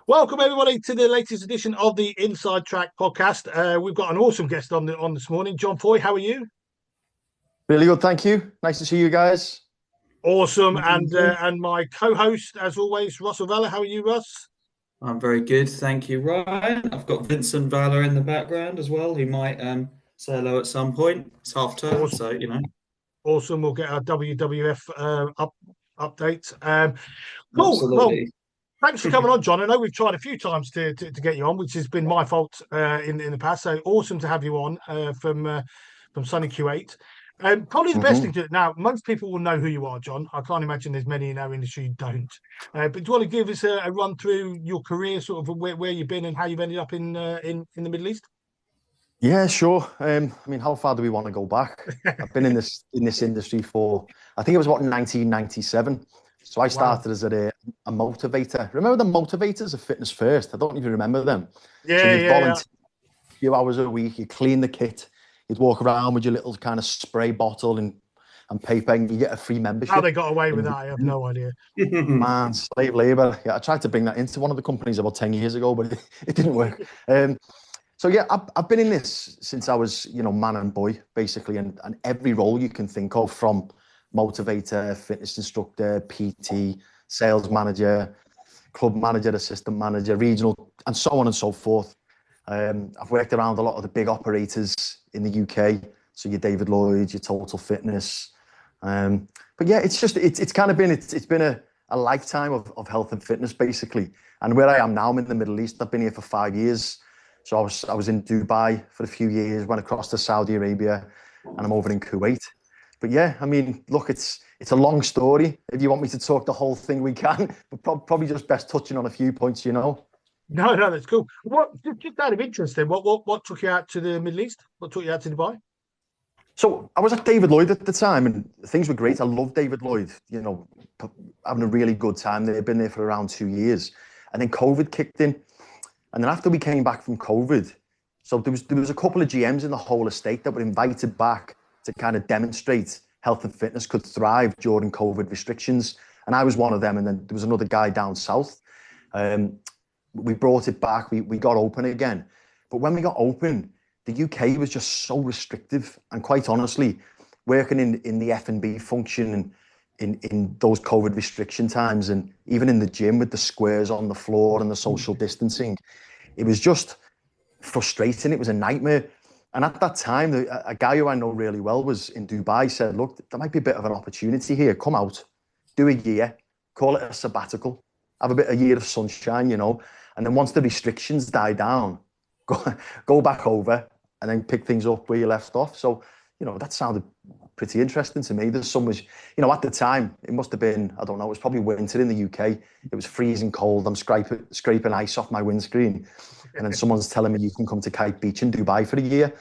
Welcome everybody to the latest edition of the Inside Track podcast. We've got an awesome guest on this morning, John Foy. How are you? Really good, thank you. Nice to see you guys. Awesome, and my co-host, as always, Russell Valler. How are you, Russ? I'm very good, thank you, Ryan. I've got Vincent Valler in the background as well, who might say hello at some point. It's half term, Awesome, so awesome. We'll get our WWF update. Cool. Well, absolutely. thanks for coming on, John. I know we've tried a few times to get you on, which has been my fault in the past. So awesome to have you on from sunny Kuwait. Probably the best thing to now. Most people will know who you are, John. I can't imagine there's many in our industry who don't. But do you want to give us a run through your career, sort of where you've been and how you've ended up in the Middle East? Yeah, sure. I mean, how far do we want to go back? I've been in this industry for, I think it was about 1997. So I started as a motivator. Remember the motivators of Fitness First? I don't even remember them. So you'd volunteer a few hours a week, you clean the kit, you'd walk around with your little kind of spray bottle and paper, and you get a free membership. How they got away with that, I have no idea. Man, slave labor. Yeah, I tried to bring that into one of the companies about 10 years ago, but it didn't work. So yeah, I've been in this since I was, man and boy, basically, and every role you can think of, from motivator, fitness instructor, PT, sales manager, club manager, assistant manager, regional, and so on and so forth. I've worked around a lot of the big operators in the UK, so your David Lloyd, your Total Fitness. But yeah, it's kind of been a lifetime of health and fitness, basically. And where I am now, I'm in the Middle East. I've been here for 5 years. So I was in Dubai for a few years, went across to Saudi Arabia, and I'm over in Kuwait. But yeah, I mean, look, it's a long story. If you want me to talk the whole thing, we can. But probably just best touching on a few points, No, that's cool. What, just out of interest, then, what took you out to the Middle East? What took you out to Dubai? So I was at David Lloyd at the time, and things were great. I love David Lloyd. Having a really good time. They've been there for around 2 years, and then COVID kicked in. And then after we came back from COVID, so there was a couple of GMs in the whole estate that were invited back to kind of demonstrate health and fitness could thrive during COVID restrictions. And I was one of them. And then there was another guy down south. We brought it back. We got open again. But when we got open, the UK was just so restrictive. And quite honestly, working in the F&B function and in those COVID restriction times, and even in the gym with the squares on the floor and the social distancing, it was just frustrating. It was a nightmare. And at that time, a guy who I know really well was in Dubai, said, look, there might be a bit of an opportunity here. Come out, do a year, call it a sabbatical, have a year of sunshine, and then once the restrictions die down, go back over and then pick things up where you left off. So, that sounded pretty interesting to me. There's so much, at the time, it must have been, I don't know, it was probably winter in the UK. It was freezing cold. I'm scraping ice off my windscreen. And then someone's telling me you can come to Kite Beach in Dubai for a year.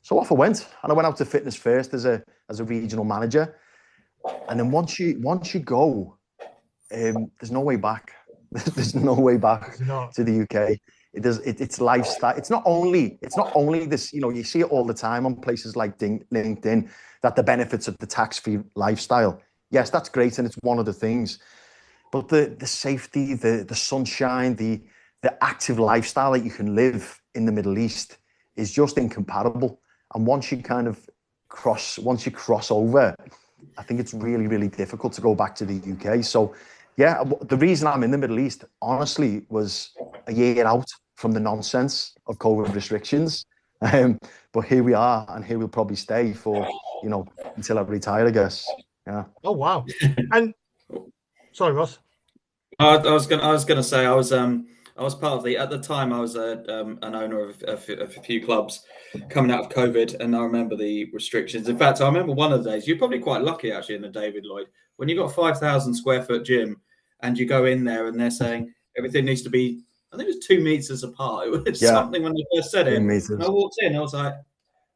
So off I went. And I went out to Fitness First as a regional manager. And then once you go, there's no way back. There's no way back to the UK. It's lifestyle. It's not only this, you see it all the time on places like LinkedIn, that the benefits of the tax-free lifestyle. Yes, that's great, and it's one of the things. But the safety, the sunshine, the active lifestyle that you can live in the Middle East is just incomparable. And once you cross over, I think it's really, really difficult to go back to the UK. So yeah, the reason I'm in the Middle East, honestly, was a year out from the nonsense of COVID restrictions. But here we are, and here we'll probably stay for, until I retire, I guess. Yeah. Oh, wow. And sorry, Ross. I was gonna say I was part of at the time I was an owner of a few clubs coming out of COVID, and I remember the restrictions. In fact, I remember one of the days, you're probably quite lucky actually in the David Lloyd, when you got 5,000 square foot gym and you go in there and they're saying everything needs to be, I think it was 2 meters apart. It was something when they first said it. And I walked in, I was like,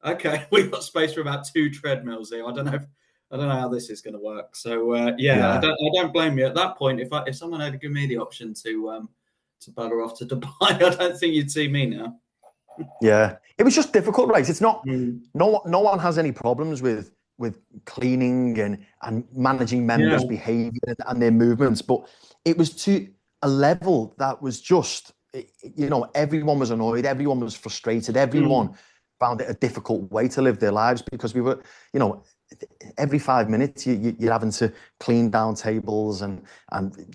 okay, we've got space for about 2 treadmills here. I don't know how this is going to work. So I don't blame you at that point. If someone had given me the option to bugger off to Dubai, I don't think you'd see me now. Yeah, it was just difficult, right? It's not. No one has any problems with cleaning and managing members' behaviour and their movements, but it was too. a level that was just, you know, everyone was annoyed, everyone was frustrated, everyone found it a difficult way to live their lives, because we were, you know, every 5 minutes you're having to clean down tables and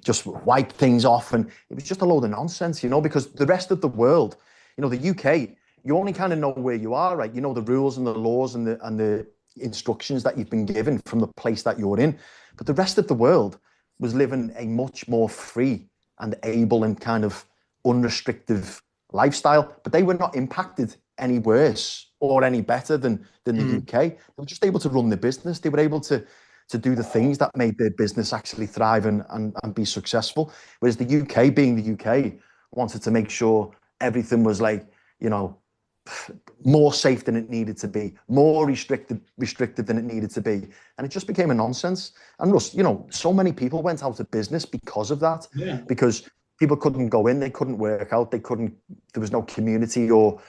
just wipe things off, and it was just a load of nonsense, you know, because the rest of the world, you know, the UK, you only kind of know where you are, right? You know the rules and the laws and the instructions that you've been given from the place that you're in, but the rest of the world was living a much more free and able and kind of unrestricted lifestyle, but they were not impacted any worse or any better than the UK. They were just able to run their business. They were able to do the things that made their business actually thrive and be successful. Whereas the UK, being the UK, wanted to make sure everything was like, you know, more safe than it needed to be, more restricted than it needed to be. And it just became a nonsense. And Russ, you know, so many people went out of business because of that, because people couldn't go in, they couldn't work out, there was no community or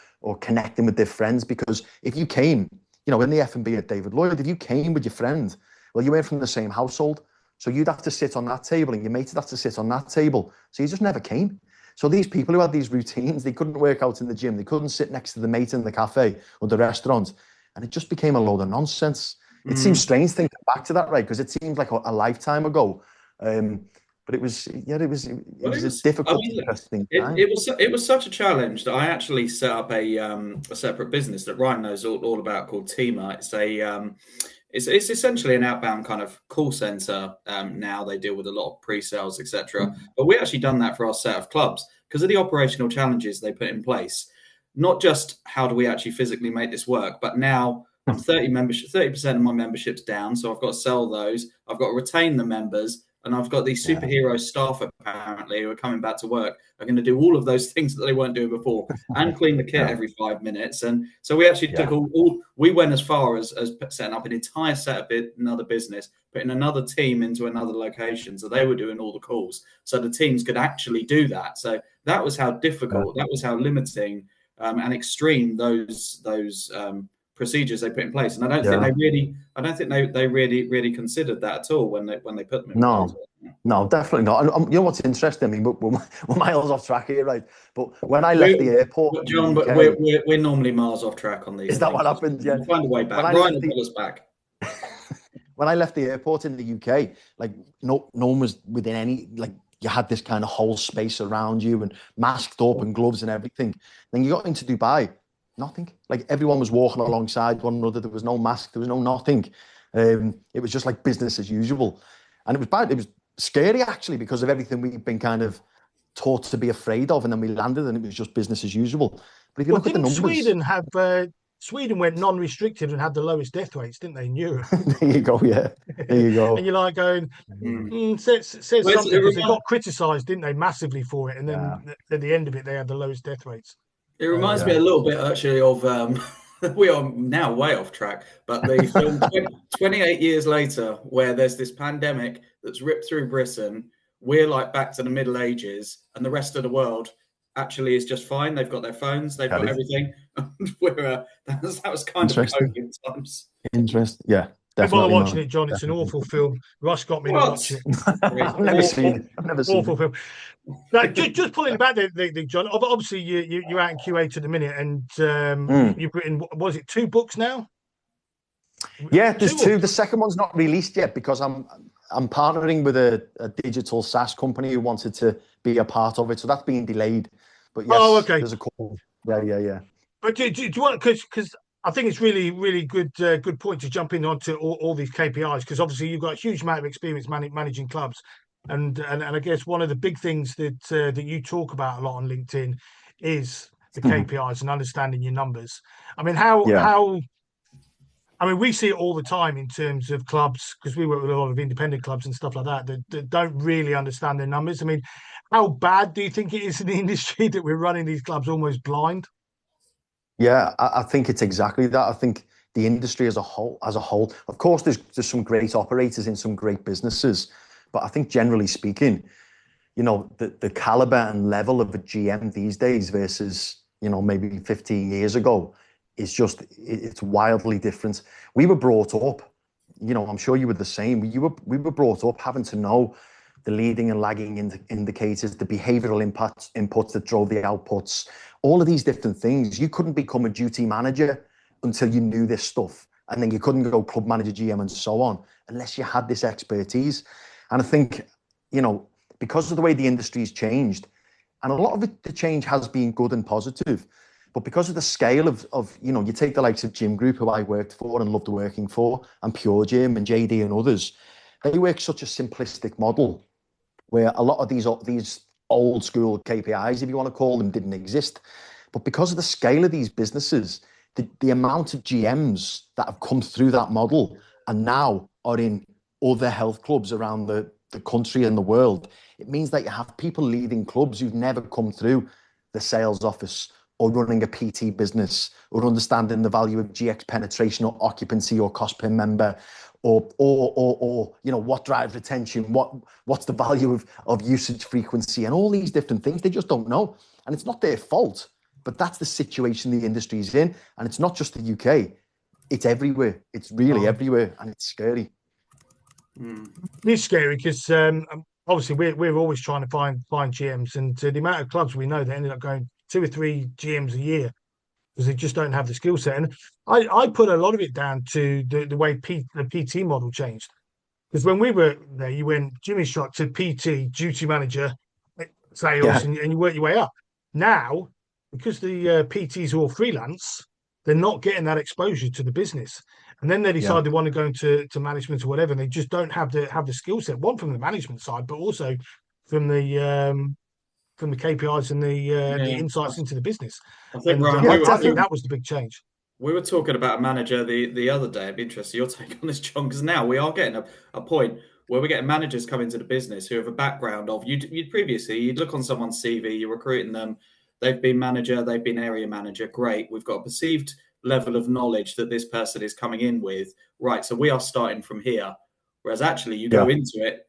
connecting with their friends. Because if you came, you know, in the F&B at David Lloyd, if you came with your friend, well, you weren't from the same household, so you'd have to sit on that table and your mate would have to sit on that table, so you just never came. So these people who had these routines, they couldn't work out in the gym, they couldn't sit next to the mate in the cafe or the restaurant, and it just became a load of nonsense. It seems strange thinking back to that, right? Because it seems like a lifetime ago. But it was a difficult, interesting time. It was such a challenge that I actually set up a separate business that Ryan knows all about, called Teamer. It's essentially an outbound kind of call center. Now they deal with a lot of pre-sales, etc. But we actually done that for our set of clubs because of the operational challenges they put in place. Not just how do we actually physically make this work, but now I'm 30% of my membership's down, so I've got to sell those. I've got to retain the members. And I've got these superhero staff apparently who are coming back to work, are going to do all of those things that they weren't doing before and clean the kit every 5 minutes. And so we actually took we went as far as setting up an entire set of another business, putting another team into another location. So they were doing all the calls. So the teams could actually do that. So that was how difficult, that was how limiting and extreme those procedures they put in place, and I don't think they really considered that at all when they put them in place. No, definitely not. And you know what's interesting? I mean, we're miles off track here, right? But when I left the airport, John, we're normally miles off track on these. Is that what happens? Yeah, we'll find a way back. Ryan will pull us back. When I left the airport in the UK, like no one was within any, like, you had this kind of whole space around you and masked up and gloves and everything. Then you got into Dubai. Nothing. Like, everyone was walking alongside one another. There was no mask. There was no nothing. It was just like business as usual. And it was bad. It was scary, actually, because of everything we've been kind of taught to be afraid of. And then we landed and it was just business as usual. But if you look at the numbers... Sweden went non-restricted and had the lowest death rates, didn't they, in Europe? There you go, yeah. There you go. And you're like going, says something, because they got criticised, didn't they, massively for it. And then at the end of it, they had the lowest death rates. It reminds me a little bit, actually, of we are now way off track, but the film 28 years later, where there's this pandemic that's ripped through Britain. We're like back to the Middle Ages, and the rest of the world actually is just fine. They've got their phones, they've got everything. That was kind of COVID times. Interesting, yeah. Definitely watching it, John. It's an awful film. Russ got me to watch it. I've never seen it. I've never seen awful film. Now, just pulling back the John. Obviously, you're out in Kuwait at the minute, and you've written, was it 2 books now? Yeah, there's 2. The second one's not released yet because I'm partnering with a digital SaaS company who wanted to be a part of it, so that's being delayed. But yes, there's a couple. Yeah. But do you want, because I think it's really, really good point to jump in onto all these KPIs, because obviously you've got a huge amount of experience managing clubs, and I guess one of the big things that you talk about a lot on LinkedIn is the KPIs and understanding your numbers. I mean, I mean, we see it all the time in terms of clubs, because we work with a lot of independent clubs and stuff like that don't really understand their numbers. I mean, how bad do you think it is in the industry that we're running these clubs almost blind? Yeah, I think it's exactly that. I think the industry as a whole, of course, there's some great operators in some great businesses, but I think generally speaking, you know, the caliber and level of a GM these days versus, you know, maybe 15 years ago is just, it's wildly different. We were brought up, you know, I'm sure you were the same. We were brought up having to know the leading and lagging indicators, the behavioral inputs that drove the outputs, all of these different things. You couldn't become a duty manager until you knew this stuff. And then you couldn't go club manager, GM, and so on, unless you had this expertise. And I think, you know, because of the way the industry's changed, and a lot of it, the change has been good and positive, but because of the scale of, you know, you take the likes of Gym Group, who I worked for and loved working for, and Pure Gym and JD and others, they work such a simplistic model where a lot of these old school KPIs, if you want to call them, didn't exist. But because of the scale of these businesses, the amount of GMs that have come through that model and now are in other health clubs around the country and the world, it means that you have people leading clubs who've never come through the sales office or running a PT business or understanding the value of GX penetration or occupancy or cost per member or you know, what drives retention, what's the value of usage frequency and all these different things. They just don't know. And it's not their fault, but that's the situation the industry's in. And it's not just the UK, it's everywhere. It's really everywhere, and it's scary. It's scary because obviously we're always trying to find GMs, and the amount of clubs we know that ended up going 2 or 3 GMs a year because they just don't have the skill set. And I put a lot of it down to the way the PT model changed. Because when we were there, you went gym instructor, PT, duty manager, sales, and you work your way up. Now, because the PTs are all freelance, they're not getting that exposure to the business. And then they decide they want to go into management or whatever, and they just don't have the skill set. One from the management side, but also from the KPIs and the insights into the business. I think, I think that was the big change. We were talking about a manager the other day. I'd be interested in your take on this, John, because now we are getting a point where we're getting managers come into the business who have a background of you'd previously, you'd look on someone's CV, you're recruiting them, they've been manager, they've been area manager, great. We've got a perceived level of knowledge that this person is coming in with, right? So we are starting from here. Whereas actually you go into it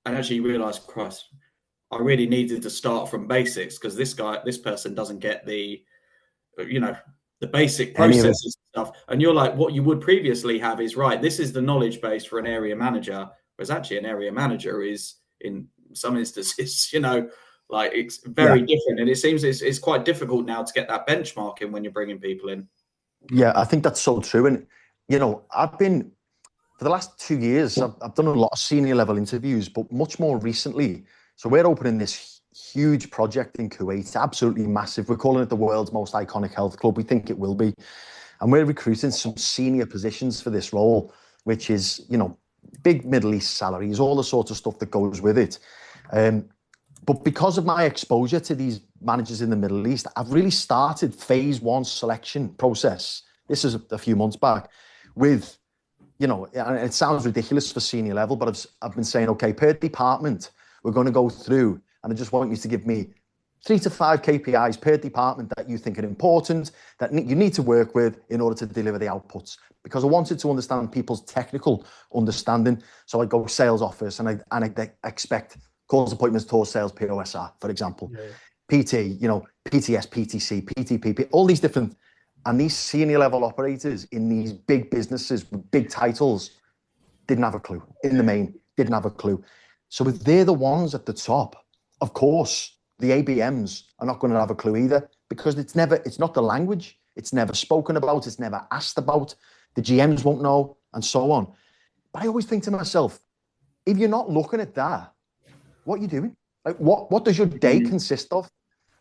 and actually you realise, Christ, I really needed to start from basics because this person doesn't get the, you know, the basic processes and stuff. And you're like, what you would previously have is, right, this is the knowledge base for an area manager, whereas actually an area manager is, in some instances, you know, like it's very different. And it seems it's quite difficult now to get that benchmarking when you're bringing people in. Yeah, I think that's so true. And, you know, I've been, for the last 2 years, I've done a lot of senior level interviews, but much more recently. So we're opening this huge project in Kuwait, absolutely massive. We're calling it the world's most iconic health club. We think it will be. And we're recruiting some senior positions for this role, which is, you know, big Middle East salaries, all the sorts of stuff that goes with it. But because of my exposure to these managers in the Middle East, I've really started phase 1 selection process. This is a few months back with, you know, and it sounds ridiculous for senior level, but I've been saying, okay, per department, we're going to go through, and I just want you to give me 3 to 5 KPIs per department that you think are important, that you need to work with in order to deliver the outputs. Because I wanted to understand people's technical understanding. So I go sales office and I expect calls, appointments, tours, sales, POSR, for example. PT, you know, PTS, PTC, PTPP, all these different, and these senior level operators in these big businesses with big titles didn't have a clue. In the main, didn't have a clue. So if they're the ones at the top, of course, the ABMs are not going to have a clue either, because it's not the language. It's never spoken about. It's never asked about. The GMs won't know, and so on. But I always think to myself, if you're not looking at that, what are you doing? Like, what does your day consist of?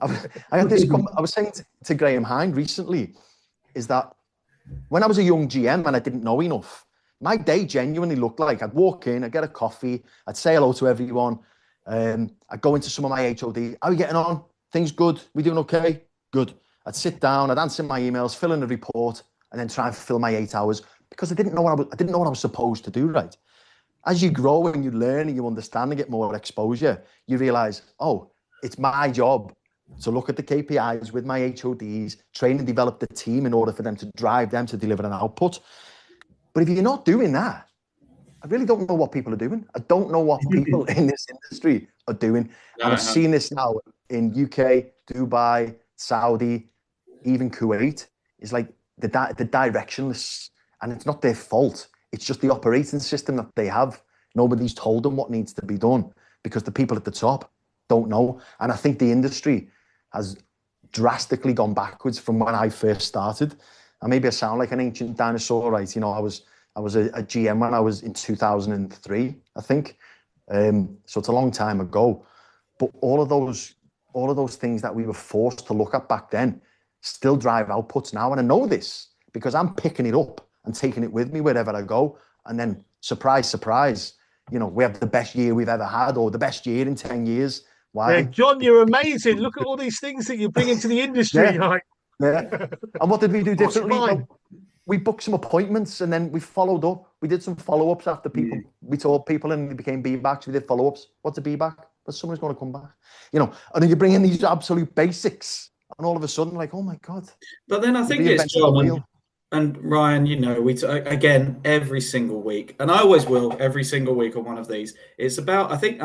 I had this. I was saying to Graham Hind recently, is that when I was a young GM and I didn't know enough, my day genuinely looked like I'd walk in, I'd get a coffee, I'd say hello to everyone. I'd go into some of my HOD. How are you getting on? Things good? We doing okay? Good. I'd sit down, I'd answer my emails, fill in a report, and then try and fill my 8 hours because I didn't know what I was supposed to do, right? As you grow and you learn and you understand and get more exposure, you realize, oh, it's my job to look at the KPIs with my HODs, train and develop the team in order for them to drive them to deliver an output. But if you're not doing that, I really don't know what people are doing. I don't know what people in this industry are doing. And I've seen this now in UK, Dubai, Saudi, even Kuwait. It's like the directionless, and it's not their fault. It's just the operating system that they have. Nobody's told them what needs to be done. because the people at the top don't know. And I think the industry has drastically gone backwards from when I first started. And maybe I sound like an ancient dinosaur, right? You know, I was a GM when I was in 2003, I think. So it's a long time ago. But all of those things that we were forced to look at back then still drive outputs now. And I know this because I'm picking it up and taking it with me wherever I go. And then surprise, surprise, you know, we have the best year we've ever had, or the best year in 10 years. Why? Yeah, John, you're amazing. Look at all these things that you bring into the industry. Yeah. Like, Yeah. And what did we do differently? fine. Well, we booked some appointments and then we followed up. We did some follow-ups after people. We told people and we became B-backs. We did follow-ups. What's a B-back? But someone's going to come back. You know, and then you bring in these absolute basics and all of a sudden like, oh my God. But then I think it's John and Ryan, you know, again every single week, and I always will every single week on one of these. It's about I think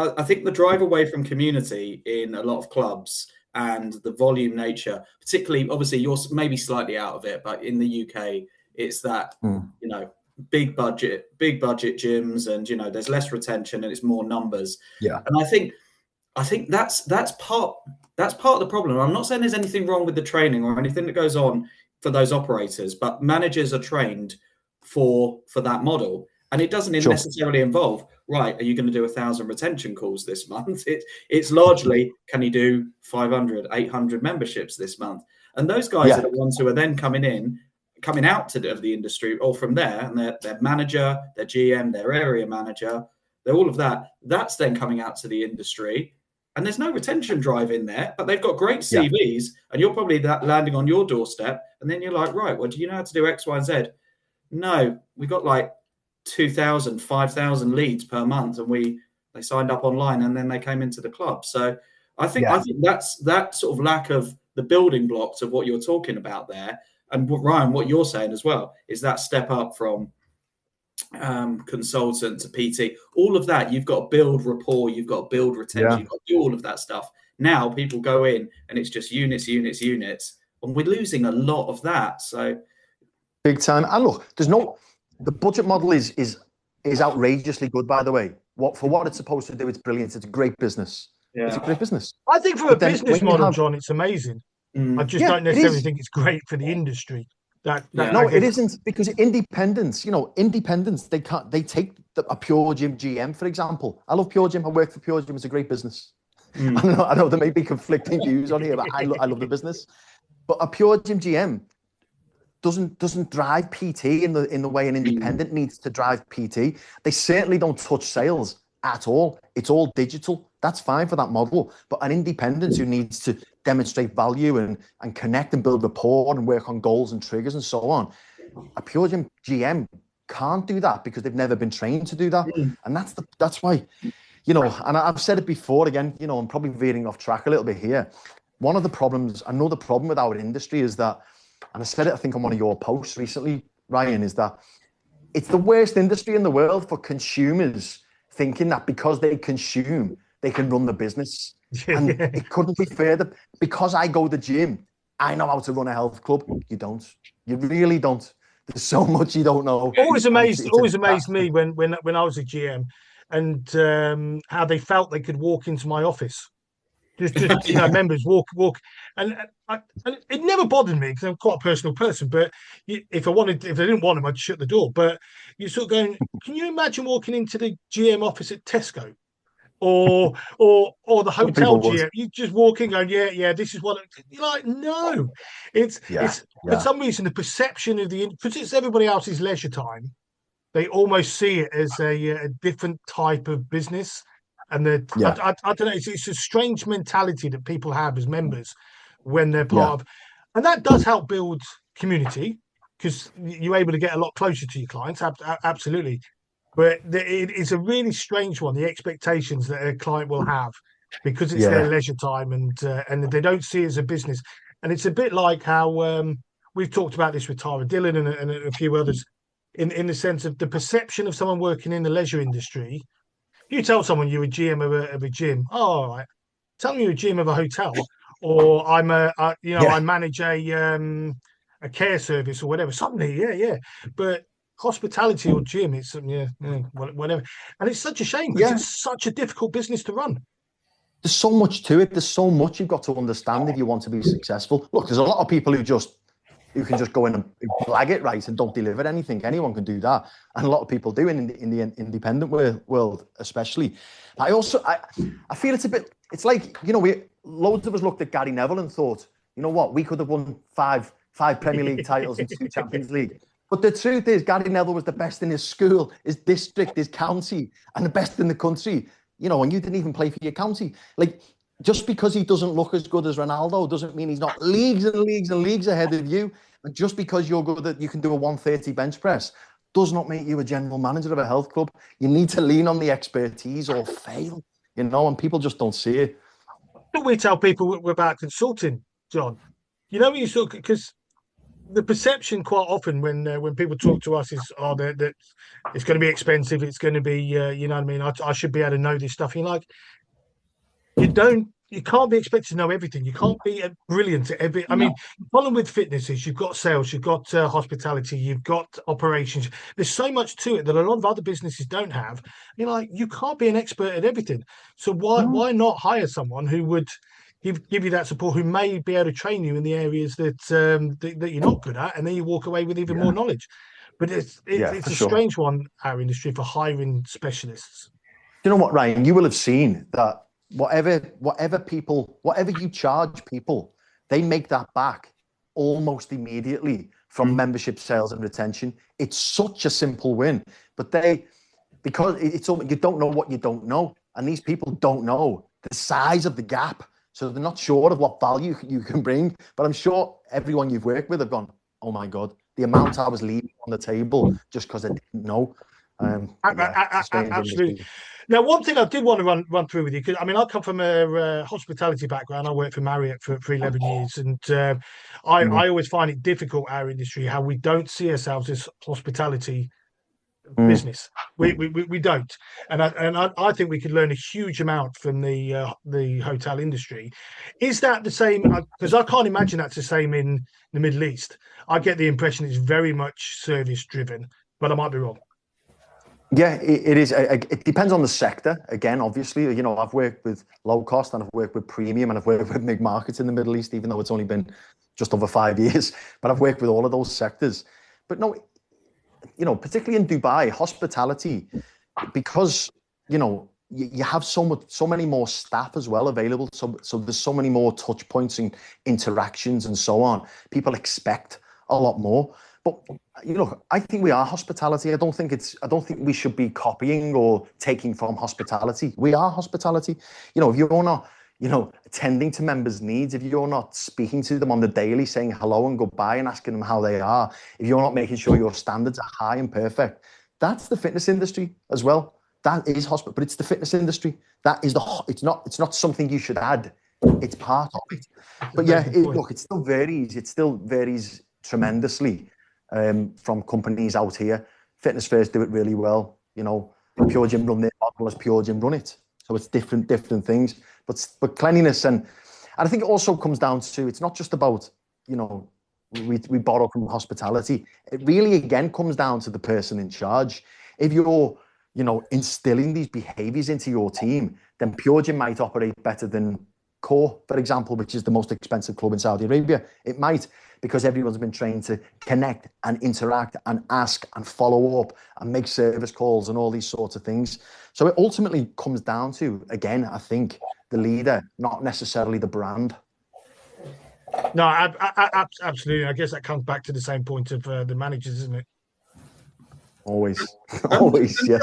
the drive away from community in a lot of clubs and the volume nature, particularly obviously you're maybe slightly out of it, but in the UK it's that you know big budget gyms, and you know there's less retention and it's more numbers. Yeah, and I think that's part of the problem. I'm not saying there's anything wrong with the training or anything that goes on for those operators, but managers are trained for that model, and it doesn't necessarily involve, right, are you going to do 1,000 retention calls this month? It's largely, can you do 500 800 memberships this month? And those guys are the ones who are then coming out of the industry, or from there, and their manager, their GM, their area manager, they're all of that's then coming out to the industry. And there's no retention drive in there, but they've got great CVs, and you're probably landing on your doorstep. And then you're like, right, well, do you know how to do X, Y, and Z? No, we got like 2,000, 5,000 leads per month, and they signed up online, and then they came into the club. So I think that's that sort of lack of the building blocks of what you're talking about there. And Ryan, what you're saying as well is that step up from consultant to PT, all of that. You've got to build rapport, you've got to build retention, you've got to do all of that stuff. Now people go in and it's just units, and we're losing a lot of that. So big time. And look, the budget model is outrageously good, by the way. For what it's supposed to do, it's brilliant. It's a great business. It's a great business. I think from a business model, John, it's amazing. I just don't necessarily think it's great for the industry. No, it isn't, because independents, they take a Pure Gym GM, for example. I love Pure Gym. I work for Pure Gym. It's a great business. I know there may be conflicting views on here, but I love the business. But a Pure Gym GM doesn't drive PT in the way an independent needs to drive PT. They certainly don't touch sales at all. It's all digital. That's fine for that model. But an independent who needs to demonstrate value and connect and build rapport and work on goals and triggers and so on, a Pure Gym GM can't do that because they've never been trained to do that. And that's why, and I've said it before, again, I'm probably veering off track a little bit here. Another problem with our industry is that, and I said it, I think, on one of your posts recently, Ryan, is that it's the worst industry in the world for consumers thinking that because they consume, they can run the business. And it couldn't be further. Because I go to the gym, I know how to run a health club. You don't. You really don't. There's so much you don't know. Always amazed me when I was a GM, and how they felt they could walk into my office. Just members walk, and it never bothered me because I'm quite a personal person. But if they didn't want them, I'd shut the door. But you're sort of going, can you imagine walking into the GM office at Tesco, or the hotel GM? You just walk in, going, yeah, this is what you're like. No, it's for some reason the perception of because it's everybody else's leisure time. They almost see it as a different type of business. And I don't know, it's a strange mentality that people have as members when they're part of, and that does help build community because you're able to get a lot closer to your clients, absolutely. But it is a really strange one, the expectations that a client will have because it's their leisure time and they don't see it as a business. And it's a bit like how we've talked about this with Tara Dillon and a few others in the sense of the perception of someone working in the leisure industry. You tell someone you're a GM of a gym. Oh, all right. Tell me you're a GM of a hotel, or I manage a care service or whatever. Suddenly, yeah. But hospitality or gym, it's whatever. And it's such a shame because Yeah. it's such a difficult business to run. There's so much to it. There's so much you've got to understand if you want to be successful. Look, there's a lot of people who can just go in and blag it, right, and don't deliver anything. Anyone can do that, and a lot of people do in the independent world, especially. I feel it's like, you know, loads of us looked at Gary Neville and thought, you know what, we could have won five Premier League titles and 2 Champions League. But the truth is, Gary Neville was the best in his school, his district, his county, and the best in the country. You know, and you didn't even play for your county. Like, just because he doesn't look as good as Ronaldo doesn't mean he's not leagues and leagues and leagues ahead of you. And just because you're good that you can do a 130 bench press does not make you a general manager of a health club. You need to lean on the expertise or fail, you know, and people just don't see it. We tell people about consulting, John. You know, you sort because the perception quite often when people talk to us is, that it's going to be expensive. It's going to be, you know what I mean? I should be able to know this stuff. You're like, you can't be expected to know everything. You can't be brilliant at every. I mean, the problem with fitness is you've got sales, you've got hospitality, you've got operations. There's so much to it that a lot of other businesses don't have. You're like, you can't be an expert at everything. So why not hire someone who would give you that support, who may be able to train you in the areas that that you're not good at, and then you walk away with even more knowledge. But it's a strange one, our industry, for hiring specialists. You know what, Ryan? You will have seen that whatever you charge people, they make that back almost immediately from membership sales and retention. It's such a simple win, but because it's all, you don't know what you don't know, and these people don't know the size of the gap, so they're not sure of what value you can bring. But I'm sure everyone you've worked with have gone, oh my God, the amount I was leaving on the table just because I didn't know. Absolutely. Now, one thing I did want to run through with you, because I mean, I come from a hospitality background. I worked for Marriott for 11 years, and I always find it difficult, our industry, how we don't see ourselves as hospitality business. We don't, and I think we could learn a huge amount from the hotel industry. Is that the same? Because I can't imagine that's the same in the Middle East. I get the impression it's very much service driven, but I might be wrong. Yeah, it is. It depends on the sector. Again, obviously, you know, I've worked with low cost and I've worked with premium and I've worked with big markets in the Middle East, even though it's only been just over 5 years. But I've worked with all of those sectors. But no, you know, particularly in Dubai, hospitality, because, you know, you have so many more staff as well available. So there's so many more touch points and interactions and so on. People expect a lot more. But you know, I think we are hospitality. I don't think we should be copying or taking from hospitality. We are hospitality. You know, if you're not, you know, attending to members' needs, if you're not speaking to them on the daily, saying hello and goodbye and asking them how they are, if you're not making sure your standards are high and perfect, that's the fitness industry as well. That is hospital, but it's the fitness industry. That is it's not something you should add. It's part of it. But yeah, look, it still varies. It still varies tremendously. From companies out here. Fitness First do it really well. You know, Pure Gym run their model as Pure Gym run it. So it's different things. But cleanliness and I think it also comes down to, it's not just about, you know, we borrow from hospitality. It really again comes down to the person in charge. If you're, you know, instilling these behaviors into your team, then Pure Gym might operate better than Core, for example, which is the most expensive club in Saudi Arabia. It might, because everyone's been trained to connect and interact and ask and follow up and make service calls and all these sorts of things. So it ultimately comes down to, again, I think, the leader, not necessarily the brand. No, absolutely. I guess that comes back to the same point of the managers, isn't it? Always, always, yes.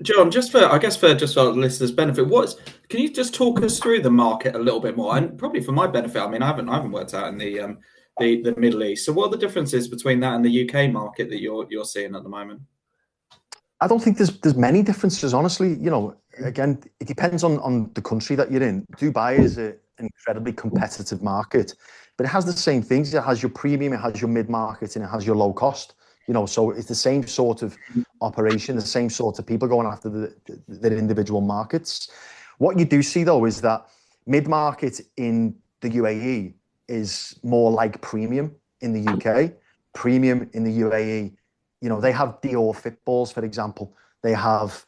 John, just for our listeners' benefit, can you just talk us through the market a little bit more? And probably for my benefit, I mean, I haven't worked out in the Middle East. So what are the differences between that and the UK market that you're seeing at the moment? I don't think there's many differences, honestly. You know, again, it depends on the country that you're in. Dubai is an incredibly competitive market, but it has the same things. It has your premium, it has your mid-market, and it has your low cost. You know, so it's the same sort of operation, the same sort of people going after their individual markets. What you do see, though, is that mid-market in the UAE is more like premium in the UK. Premium in the UAE they have Dior fit balls, for example. They have,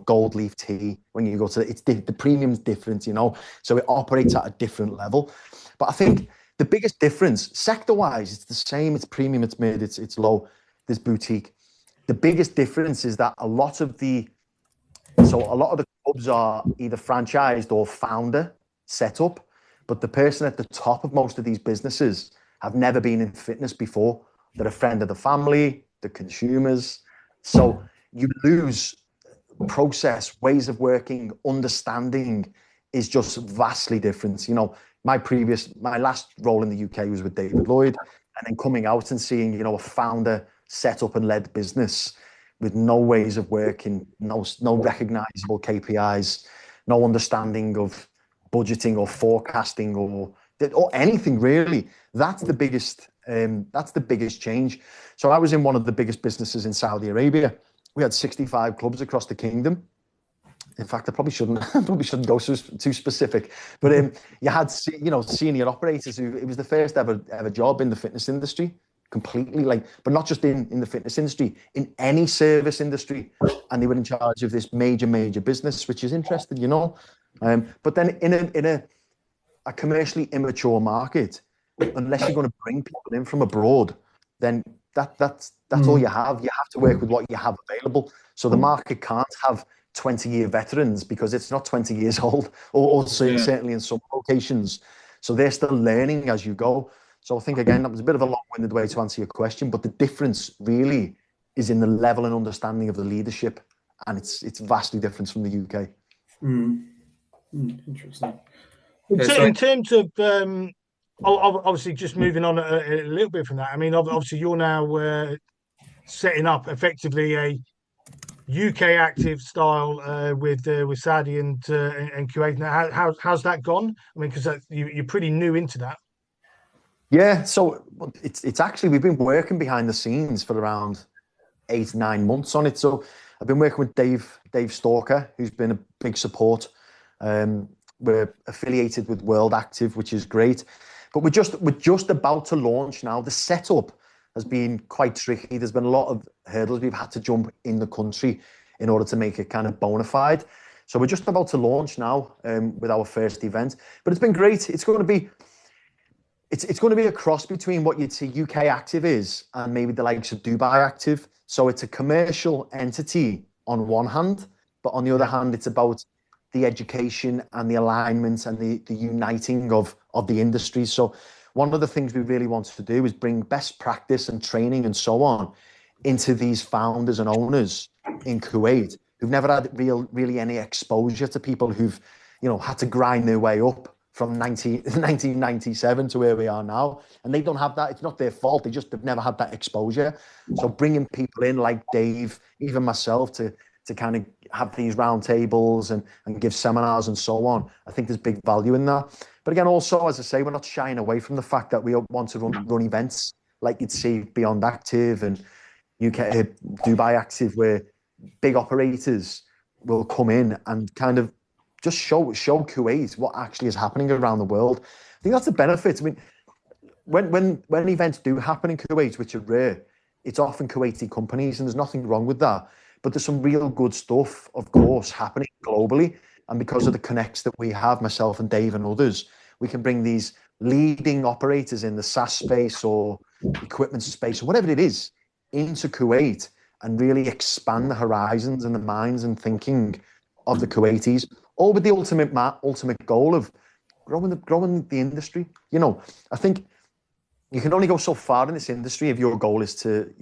gold leaf tea when you go to the premium's different, so it operates at a different level. But I think the biggest difference, sector-wise, it's the same. It's premium, it's mid, it's low, this boutique. The biggest difference is that a lot of the clubs are either franchised or founder set up, but the person at the top of most of these businesses have never been in fitness before. They're a friend of the family, the consumers. So you lose process, ways of working, understanding is just vastly different. My last role in the UK was with David Lloyd, and then coming out and seeing, a founder set up and led business with no ways of working, no recognizable KPIs, no understanding of budgeting or forecasting or anything really. That's the biggest change. So I was in one of the biggest businesses in Saudi Arabia. We had 65 clubs across the kingdom. In fact, I probably shouldn't go too specific, but you had senior operators who, it was the first ever job in the fitness industry, completely, but not just in the fitness industry, in any service industry, and they were in charge of this major business, which is interesting, but then in a commercially immature market, unless you're going to bring people in from abroad, then that's all you have. You have to work with what you have available. So the market can't have 20-year veterans because it's not 20 years old, or certainly in some locations. So they're still learning as you go. So I think, again, that was a bit of a long-winded way to answer your question, but the difference really is in the level and understanding of the leadership, and it's vastly different from the UK. Interesting. In terms of obviously, just moving on a little bit from that, I mean, obviously you're now setting up effectively a UK active style with Saudi and Kuwait. Now, how's that gone? I mean, because you're pretty new into that. Yeah, so it's actually, we've been working behind the scenes for around 8-9 months on it. So I've been working with Dave Stalker, who's been a big support. We're affiliated with World Active, which is great. But we're just about to launch now. The setup has been quite tricky. There's been a lot of hurdles we've had to jump in the country in order to make it kind of bona fide. So we're just about to launch now with our first event. But it's been great. It's going to be a cross between what you'd see UK Active is and maybe the likes of Dubai Active. So it's a commercial entity on one hand, but on the other hand, it's about the education and the alignment and the uniting of the industry. So one of the things we really want to do is bring best practice and training and so on into these founders and owners in Kuwait who've never had really any exposure to people who've, had to grind their way up from 1997 to where we are now. And they don't have that. It's not their fault. They've never had that exposure. So bringing people in like Dave, even myself, to kind of have these round tables and give seminars and so on, I think there's big value in that. But again, also, as I say, we're not shying away from the fact that we want to run events like you'd see Beyond Active and UK Dubai Active, where big operators will come in and kind of just show Kuwait what actually is happening around the world. I think that's a benefit. I mean, when events do happen in Kuwait, which are rare, it's often Kuwaiti companies, and there's nothing wrong with that. But there's some real good stuff, of course, happening globally. And because of the connects that we have, myself and Dave and others, we can bring these leading operators in the SaaS space or equipment space or whatever it is into Kuwait and really expand the horizons and the minds and thinking of the Kuwaitis, all with the ultimate goal of growing the industry. I think you can only go so far in this industry if your goal is to,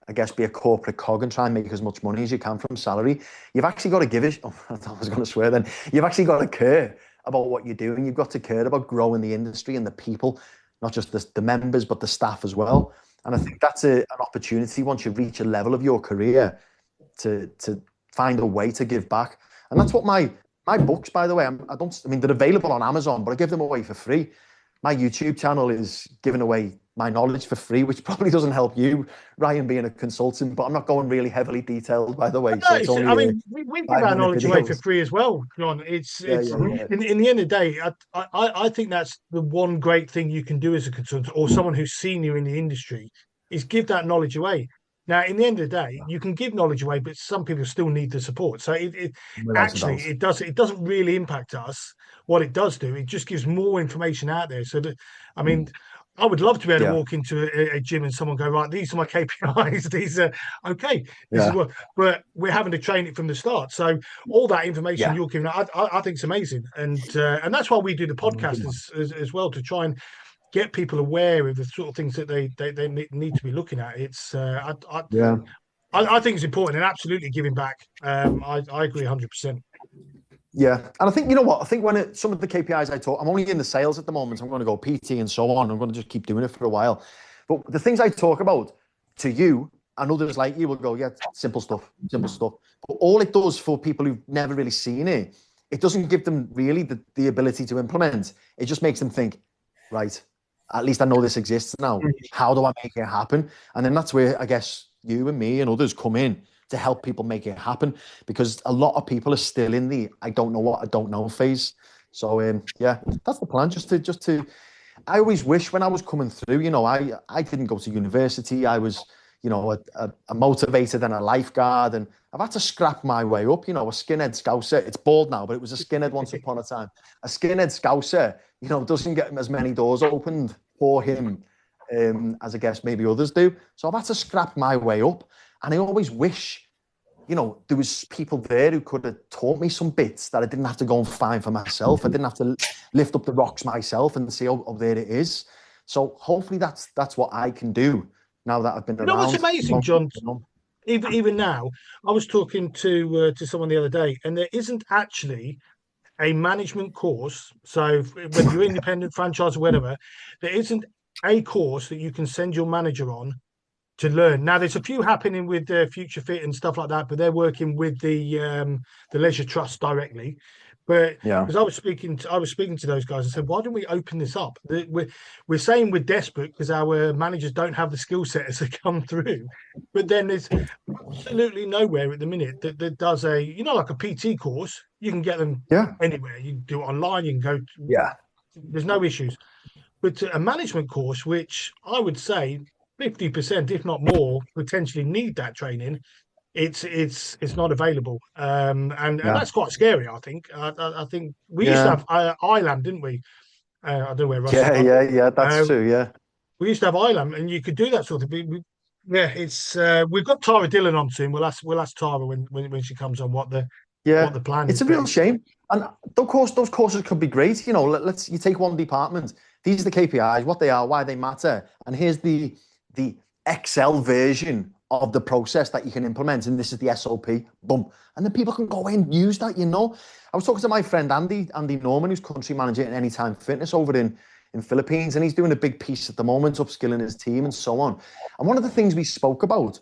I guess, be a corporate cog and try and make as much money as you can from salary. You've actually got to give it. Oh, I was going to swear then. You've actually got to care about what you're doing. You've got to care about growing the industry and the people, not just the members, but the staff as well. And I think that's an opportunity once you reach a level of your career to find a way to give back. And that's what my books, by the way, they're available on Amazon, but I give them away for free. My YouTube channel is giving away my knowledge for free, which probably doesn't help you, Ryan, being a consultant, but I'm not going really heavily detailed, by the way. No, we give our knowledge away for free as well, John. It's in the end of the day, I think that's the one great thing you can do as a consultant or someone who's senior in the industry is give that knowledge away. Now, in the end of the day, you can give knowledge away, but some people still need the support. So Without a actually doubt. it doesn't really impact us. What it does do, it just gives more information out there. So that, I mean, I would love to be able to Yeah, walk into a gym and someone go, right, these are my KPIs. These are okay. This is yeah, what, but we're having to train it from the start. So all that information yeah. you're giving, I think it's amazing, and that's why we do the podcast as well, to try and get people aware of the sort of things that they need to be looking at. It's Yeah. I think it's important and absolutely giving back. I agree 100%. Yeah, and I think, you know what, I think some of the KPIs I talk, I'm only in the sales at the moment. I'm going to go PT and so on. I'm going to just keep doing it for a while. But the things I talk about to you and others like you will go, yeah, simple stuff, simple stuff. But all it does for people who've never really seen it, it doesn't give them really the ability to implement. It just makes them think, right, at least I know this exists now. How do I make it happen? And then that's where I guess you and me and others come in to help people make it happen, because a lot of people are still in the I don't know what I don't know phase. So yeah, that's the plan. Just to I always wish when I was coming through, you know, I didn't go to university. I was, you know, a motivator and a lifeguard, and I've had to scrap my way up. You know, a skinhead scouser. It's bald now, but it was a skinhead once upon a time. A skinhead scouser, you know, doesn't get as many doors opened for him as I guess maybe others do. So I've had to scrap my way up, and I always wish, you know, there was people there who could have taught me some bits that I didn't have to go and find for myself. I didn't have to lift up the rocks myself and see, oh, there it is. So hopefully that's what I can do now that I've been You know what's around. amazing, John? Even now, I was talking to someone the other day, and there isn't actually a management course. So whether you're independent, franchise, or whatever, there isn't a course that you can send your manager on to learn. Now, there's a few happening with Future Fit and stuff like that, but they're working with the Leisure Trust directly. But Yeah, because I was speaking to those guys, I said, why don't we open this up? We're saying we're desperate because our managers don't have the skill set as they come through. But then there's absolutely nowhere at the minute that does a, you know, like a PT course. You can get them yeah, anywhere. You can do it online. You can go. yeah, There's no issues. But a management course, which I would say 50%, if not more, potentially need that training, it's not available, and yeah, that's quite scary. I think. I think we used to yeah, have ILAM, didn't we? I don't know where Russ is yeah, gone. yeah, yeah. That's Uh, true. Yeah, we used to have ILAM, and you could do that sort of thing. Yeah, it's we've got Tara Dillon on soon. We'll ask Tara when she comes on what yeah. the plan It's is. a But real it's shame. And of course, those courses could be great. You know, let's you take one department. These are the KPIs, what they are, why they matter, and here's the Excel version of the process that you can implement, and this is the SOP. Boom, and then people can go in and use that. You know, I was talking to my friend Andy Norman, who's country manager at Anytime Fitness over in Philippines, and he's doing a big piece at the moment, upskilling his team and so on. And one of the things we spoke about,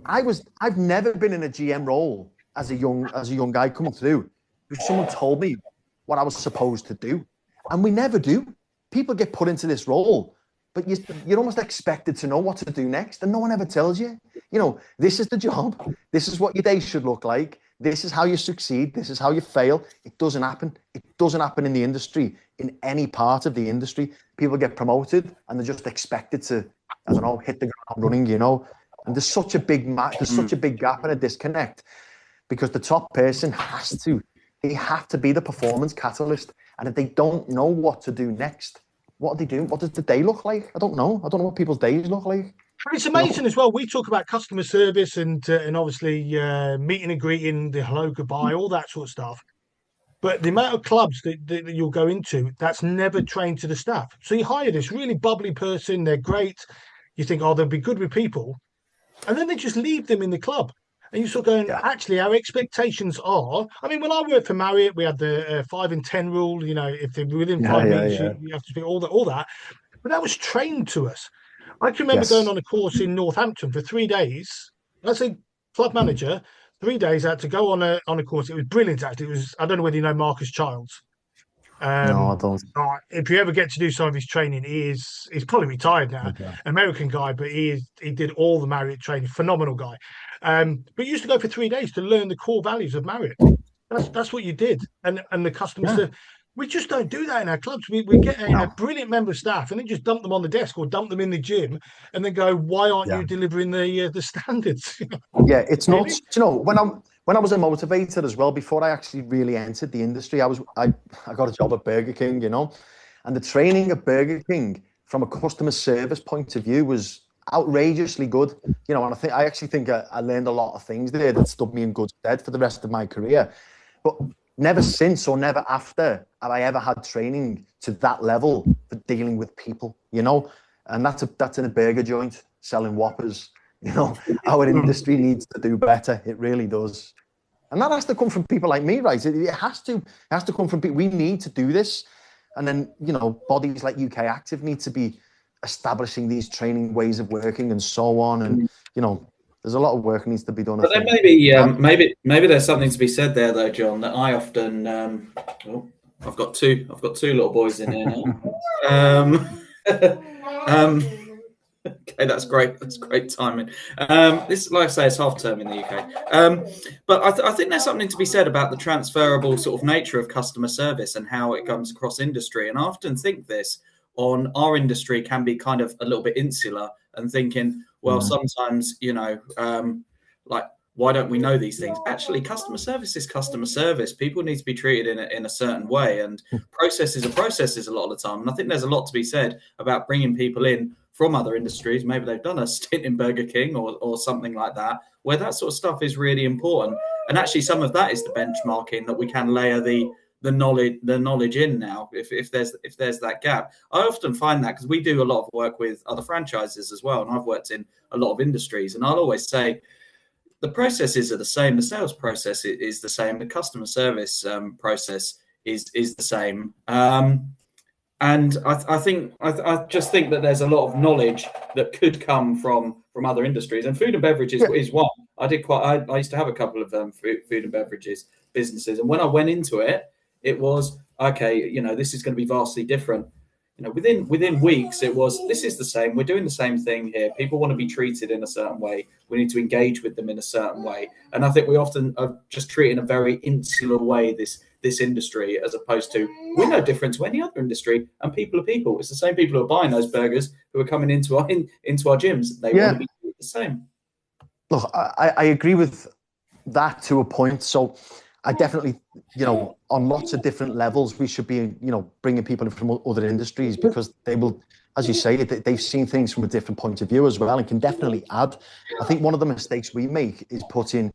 I've never been in a GM role as a young guy coming through. If someone told me what I was supposed to do, and we never do. People get put into this role, but you're almost expected to know what to do next, and no one ever tells you. You know, this is the job. This is what your day should look like. This is how you succeed. This is how you fail. It doesn't happen. It doesn't happen in the industry, in any part of the industry. People get promoted, and they're just expected to, I don't know, hit the ground running. You know, and there's such a big there's such a big gap and a disconnect, because the top person they have to be the performance catalyst. And if they don't know what to do next, what do they do? What does the day look like? I don't know. I don't know what people's days look like. But it's You amazing know? as well. We talk about customer service and obviously meeting and greeting, the hello, goodbye, all that sort of stuff. But the amount of clubs that you'll go into, that's never trained to the staff. So you hire this really bubbly person, they're great. You think, oh, they'll be good with people. And then they just leave them in the club. And you're sort of going, Yeah. actually, our expectations are. I mean, when I worked for Marriott, we had the 5 in 10 rule. You know, if they're within Yeah, 5 meters, yeah. you have to speak all that. But that was trained to us. I can remember going Yes. on a course in Northampton for 3 days. As a club manager, 3 days I had to go on a course. It was brilliant, actually. It was, I don't know whether you know Marcus Childs. No, I Um, don't. if you ever get to do some of his training, he's probably retired now, Okay. American guy, but he did all the Marriott training, phenomenal guy. But he used to go for 3 days to learn the core values of Marriott. That's what you did, and the customers. Yeah. We just don't do that in our clubs. We get a brilliant member of staff and then just dump them on the desk or dump them in the gym and then go, why aren't you delivering the standards? Yeah, it's not. You know, when I was a motivator as well, before I actually really entered the industry, I got a job at Burger King, you know, and the training at Burger King from a customer service point of view was outrageously good, you know, and I actually think I learned a lot of things there that stood me in good stead for the rest of my career. But never since or never after have I ever had training to that level for dealing with people, you know, and that's in a burger joint selling Whoppers. You know, our industry needs to do better. It really does. And that has to come from people like me, right? It has to come from people. We need to do this. And then, you know, bodies like UK Active need to be establishing these training ways of working and so on. And, you know, there's a lot of work needs to be done. But then maybe there's something to be said there, though, John, that I often, I've got two little boys in here now. Okay, that's great. That's great timing. This, like I say, it's half term in the UK. But I think there's something to be said about the transferable sort of nature of customer service and how it comes across industry. And I often think this on our industry can be kind of a little bit insular and thinking, well, sometimes, you know, like, why don't we know these things? Actually, customer service is customer service. People need to be treated in a certain way, and processes are processes a lot of the time. And I think there's a lot to be said about bringing people in from other industries. Maybe they've done a stint in Burger King or something like that, where that sort of stuff is really important. And actually, some of that is the benchmarking that we can layer the knowledge in now. If there's that gap, I often find that because we do a lot of work with other franchises as well, and I've worked in a lot of industries, and I'll always say, the processes are the same. The sales process is the same. The customer service process is the same. And I just think that there's a lot of knowledge that could come from other industries, and food and beverage is one. I used to have a couple of food and beverages businesses, and when I went into it, it was okay. You know, this is going to be vastly different. You know, within weeks, it was, this is the same. We're doing the same thing here. People want to be treated in a certain way. We need to engage with them in a certain way. And I think we often are just treating a very insular way this industry, as opposed to, we're no different to any other industry, and people are people. It's the same people who are buying those burgers who are coming into our gyms. They want to be the same. Look, I agree with that to a point. So I definitely, you know, on lots of different levels, we should be, you know, bringing people in from other industries, because they will, as you say, they've seen things from a different point of view as well, and can definitely add. I think one of the mistakes we make is putting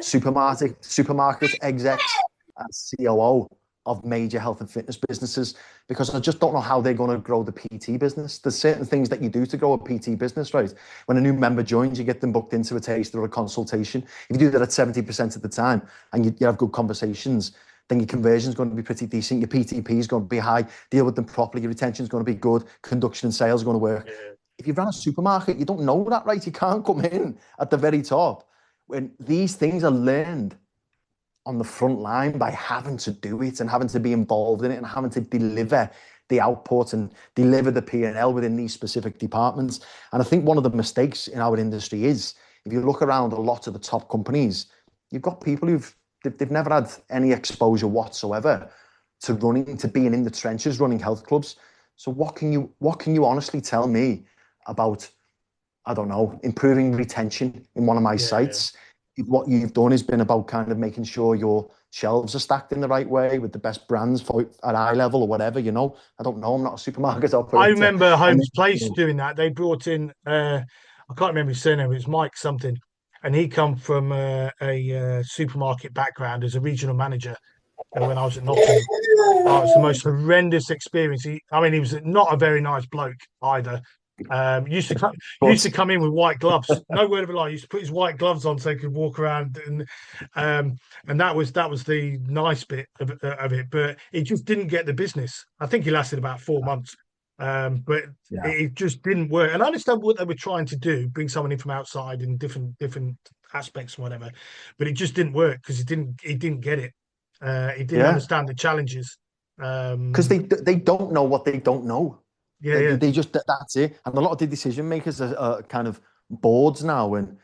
supermarket execs as COO of major health and fitness businesses, because I just don't know how they're going to grow the PT business. There's certain things that you do to grow a PT business, right? When a new member joins, you get them booked into a taster or a consultation. If you do that at 70% of the time and you have good conversations, then your conversion is going to be pretty decent. Your PTP is going to be high. Deal with them properly. Your retention is going to be good. Conduction and sales are going to work. Yeah. If you run a supermarket, you don't know that, right? You can't come in at the very top. When these things are learned on the front line by having to do it and having to be involved in it and having to deliver the output and deliver the P&L within these specific departments. And I think one of the mistakes in our industry is, if you look around a lot of the top companies, you've got people they've never had any exposure whatsoever to being in the trenches running health clubs. So what can you honestly tell me about, I don't know, improving retention in one of my sites? What you've done has been about kind of making sure your shelves are stacked in the right way with the best brands at eye level or whatever, you know. I don't know. I'm not a supermarket operator. I remember Holmes Place doing that. They brought in, I can't remember his surname, it was Mike something. And he come from a supermarket background as a regional manager when I was at Nottingham. Oh, it's the most horrendous experience. He was not a very nice bloke either. Used to come in with white gloves. No word of a lie. He used to put his white gloves on so he could walk around, and that was the nice bit of it. But it just didn't get the business. I think he lasted about 4 months, but it just didn't work. And I understand what they were trying to do, bring someone in from outside in different aspects, or whatever. But it just didn't work because he didn't get it. He didn't understand the challenges because they don't know what they don't know. They just, that's it. And a lot of the decision makers are kind of boards now, and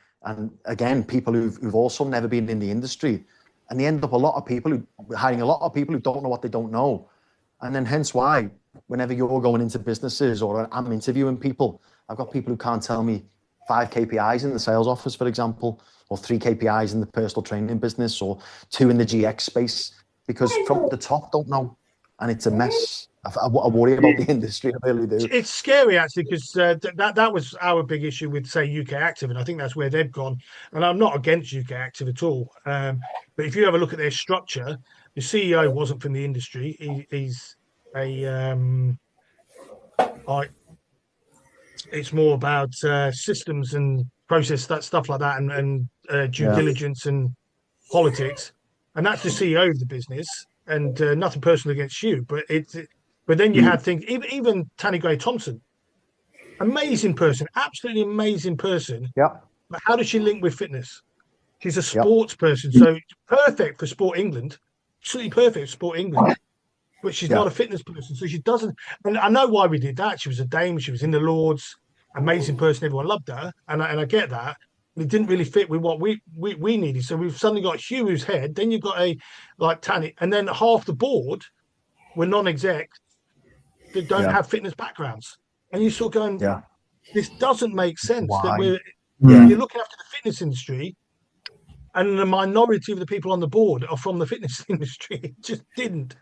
again, people who've also never been in the industry, and they end up hiring a lot of people who don't know what they don't know, And then hence why, whenever you're going into businesses or I'm interviewing people, I've got people who can't tell me 5 KPIs in the sales office, for example, or 3 KPIs in the personal training business, or 2 in the GX space, because from the top don't know. And it's a mess. I worry about the industry, I really do. It's scary actually, because that was our big issue with, say, UK Active, and I think that's where they've gone. And I'm not against UK Active at all, but if you have a look at their structure, the CEO wasn't from the industry. He's a it's more about systems and process, that stuff like that, and due diligence and politics, and that's the CEO of the business. And nothing personal against you, but then you had things. Even Tanny Gray Thompson, amazing person, absolutely amazing person. Yeah. But how does she link with fitness? She's a sports person, so perfect for Sport England, absolutely perfect for Sport England. But she's not a fitness person, so she doesn't. And I know why we did that. She was a dame. She was in the Lords. Amazing person. Everyone loved her, and I get that. But it didn't really fit with what we needed. So we've suddenly got Hugh who's head. Then you've got a like Tanny, and then half the board were non-exec that don't have fitness backgrounds. And you're sort of going, this doesn't make sense. That you're looking after the fitness industry, and the minority of the people on the board are from the fitness industry. It just didn't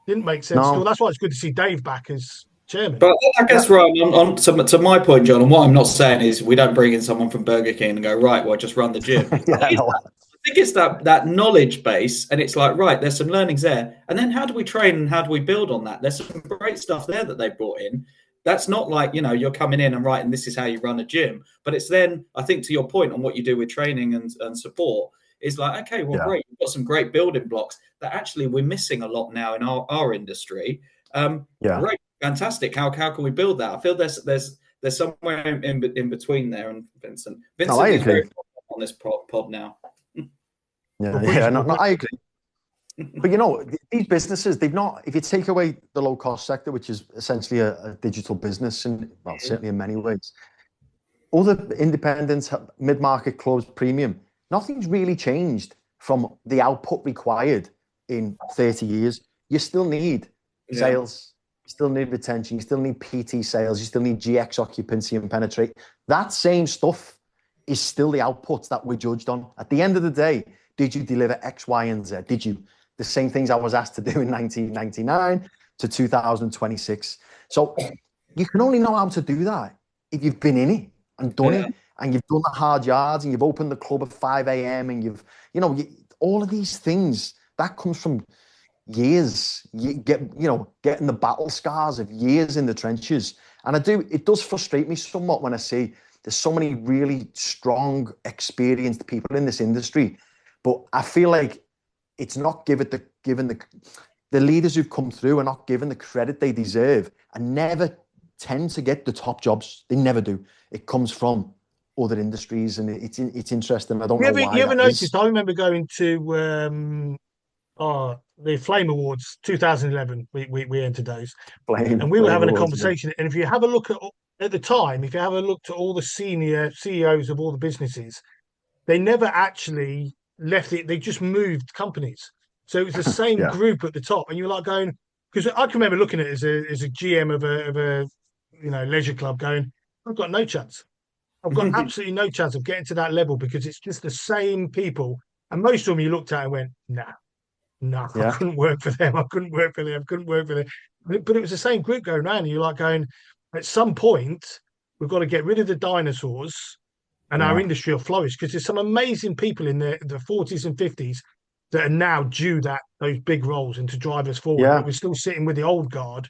make sense. No. Well, that's why it's good to see Dave back as chairman. But I guess, right, to my point, John, and what I'm not saying is we don't bring in someone from Burger King and go, right, well, just run the gym. I think it's that knowledge base, and it's like, right, there's some learnings there. And then how do we train and how do we build on that? There's some great stuff there that they brought in. That's not like, you're coming in and right, and this is how you run a gym. But it's then, I think, to your point on what you do with training and support, is like, okay, well, great, you've got some great building blocks that actually we're missing a lot now in our industry. Great, fantastic. How can we build that? I feel there's somewhere in between there. And Vincent is very on this pod now. I agree. But these businesses, they've not. If you take away the low cost sector, which is essentially a digital business, and certainly in many ways, all the independents, mid market clubs, premium, nothing's really changed from the output required in 30 years. You still need sales, you still need retention, you still need PT sales, you still need GX occupancy and penetrate. That same stuff is still the outputs that we're judged on. At the end of the day, did you deliver X, Y, and Z? Did you? The same things I was asked to do in 1999 to 2026. So you can only know how to do that if you've been in it and done it, and you've done the hard yards, and you've opened the club at 5 a.m. and you've, all of these things that comes from years. Getting the battle scars of years in the trenches. And it does frustrate me somewhat when I see there's so many really strong, experienced people in this industry, but I feel like it's not given the leaders who've come through are not given the credit they deserve, and never tend to get the top jobs. They never do. It comes from other industries, and it's interesting. I don't know why. You ever noticed? I remember going to the Flame Awards 2011. We entered those, and we were having a conversation. And if you have a look at the time, if you have a look to all the senior CEOs of all the businesses, they never actually left it. They just moved companies. So it was the same group at the top, and you're like going, because I can remember looking at it as a GM of a leisure club, going, I've got no chance. I've got absolutely no chance of getting to that level, because it's just the same people, and most of them you looked at and went, nah, I couldn't work for them. I couldn't work for them. But it was the same group going around, and you're like going, at some point we've got to get rid of the dinosaurs, and our industry will flourish, because there's some amazing people in the 40s and 50s that are now due those big roles and to drive us forward. But we're still sitting with the old guard,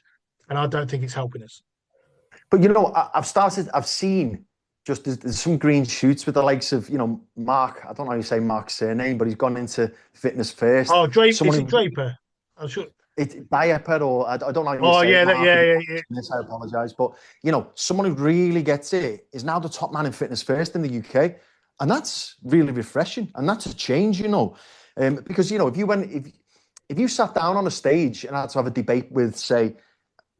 and I don't think it's helping us. But I've seen just there's some green shoots with the likes of Mark. I don't know how you say Mark's surname, but he's gone into fitness first. Oh, Draper. Is it Draper? I'm sure. It's Diaper, or I don't know how you say it. I apologise. But, someone who really gets it is now the top man in fitness first in the UK. And that's really refreshing. And that's a change, because, if you sat down on a stage and had to have a debate with, say,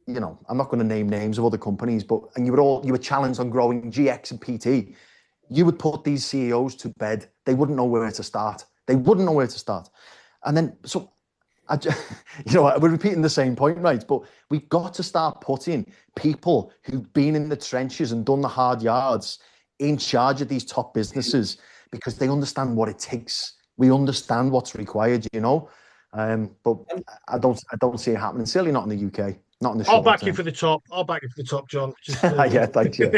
I'm not going to name names of other companies, and you were challenged on growing GX and PT, you would put these CEOs to bed. They wouldn't know where to start. And then, you know, we're repeating the same point, right? But we've got to start putting people who've been in the trenches and done the hard yards in charge of these top businesses, because they understand what it takes. We understand what's required, you know. But I don't see it happening. Certainly not in the UK. Not in the short I'll back term. you for the top. I'll back you for the top, John. Just, Yeah, thank you.